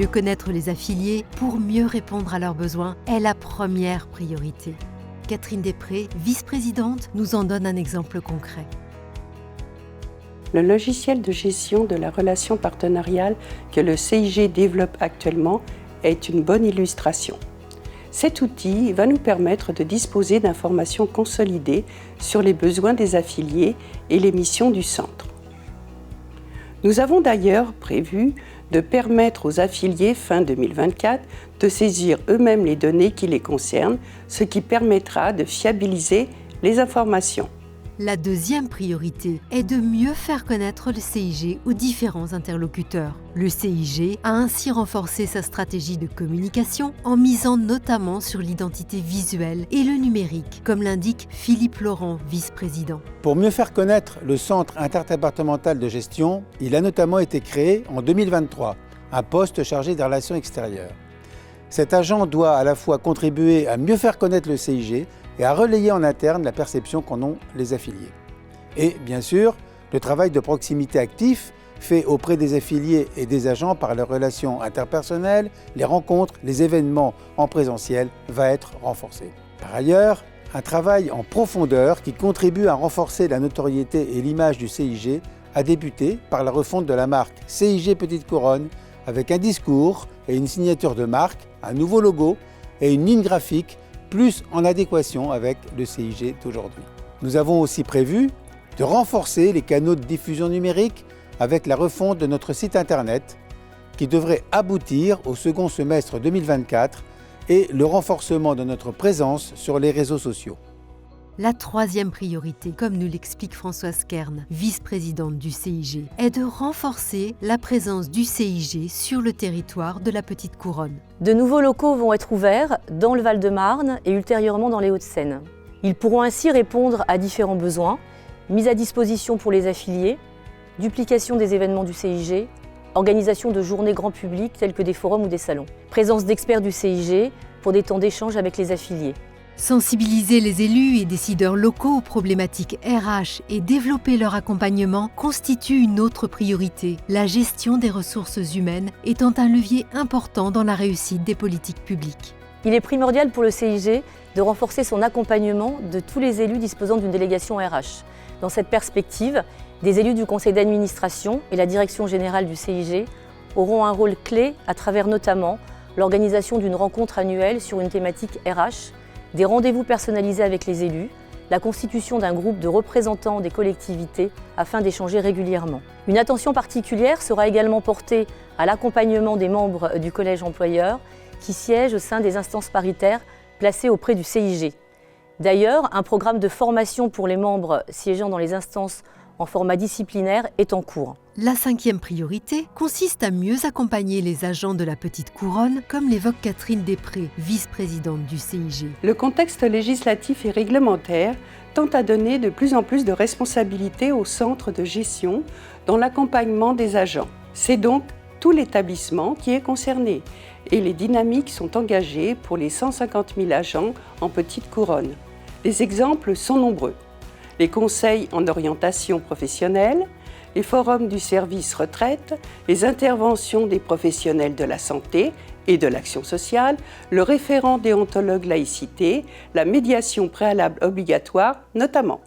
connaître les affiliés pour mieux répondre à leurs besoins est la première priorité. Catherine Després, vice-présidente, nous en donne un exemple concret. Le logiciel de gestion de la relation partenariale que le CIG développe actuellement est une bonne illustration. Cet outil va nous permettre de disposer d'informations consolidées sur les besoins des affiliés et les missions du centre. Nous avons d'ailleurs prévu de permettre aux affiliés fin 2024 de saisir eux-mêmes les données qui les concernent, ce qui permettra de fiabiliser les informations. La deuxième priorité est de mieux faire connaître le CIG aux différents interlocuteurs. Le CIG a ainsi renforcé sa stratégie de communication en misant notamment sur l'identité visuelle et le numérique, comme l'indique Philippe Laurent, vice-président. Pour mieux faire connaître le Centre interdépartemental de gestion, il a notamment été créé en 2023, un poste chargé des relations extérieures. Cet agent doit à la fois contribuer à mieux faire connaître le CIG et à relayer en interne la perception qu'en ont les affiliés. Et bien sûr, le travail de proximité actif fait auprès des affiliés et des agents par les relations interpersonnelles, les rencontres, les événements en présentiel va être renforcé. Par ailleurs, un travail en profondeur qui contribue à renforcer la notoriété et l'image du CIG a débuté par la refonte de la marque CIG Petite Couronne avec un discours et une signature de marque, un nouveau logo et une ligne graphique plus en adéquation avec le CIG d'aujourd'hui. Nous avons aussi prévu de renforcer les canaux de diffusion numérique avec la refonte de notre site internet qui devrait aboutir au second semestre 2024 et le renforcement de notre présence sur les réseaux sociaux. La troisième priorité, comme nous l'explique Françoise Kern, vice-présidente du CIG, est de renforcer la présence du CIG sur le territoire de la Petite Couronne. De nouveaux locaux vont être ouverts dans le Val-de-Marne et ultérieurement dans les Hauts-de-Seine. Ils pourront ainsi répondre à différents besoins, mise à disposition pour les affiliés, duplication des événements du CIG, organisation de journées grand public telles que des forums ou des salons, présence d'experts du CIG pour des temps d'échange avec les affiliés. Sensibiliser les élus et décideurs locaux aux problématiques RH et développer leur accompagnement constitue une autre priorité, la gestion des ressources humaines étant un levier important dans la réussite des politiques publiques. Il est primordial pour le CIG de renforcer son accompagnement de tous les élus disposant d'une délégation RH. Dans cette perspective, des élus du conseil d'administration et la direction générale du CIG auront un rôle clé à travers notamment l'organisation d'une rencontre annuelle sur une thématique RH, des rendez-vous personnalisés avec les élus, la constitution d'un groupe de représentants des collectivités afin d'échanger régulièrement. Une attention particulière sera également portée à l'accompagnement des membres du collège employeur qui siègent au sein des instances paritaires placées auprès du CIG. D'ailleurs, un programme de formation pour les membres siégeant dans les instances en format disciplinaire est en cours. La cinquième priorité consiste à mieux accompagner les agents de la Petite Couronne, comme l'évoque Catherine Després, vice-présidente du CIG. Le contexte législatif et réglementaire tend à donner de plus en plus de responsabilités au centre de gestion dans l'accompagnement des agents. C'est donc tout l'établissement qui est concerné et les dynamiques sont engagées pour les 150 000 agents en Petite Couronne. Les exemples sont nombreux. Les conseils en orientation professionnelle, les forums du service retraite, les interventions des professionnels de la santé et de l'action sociale, le référent déontologue laïcité, la médiation préalable obligatoire notamment.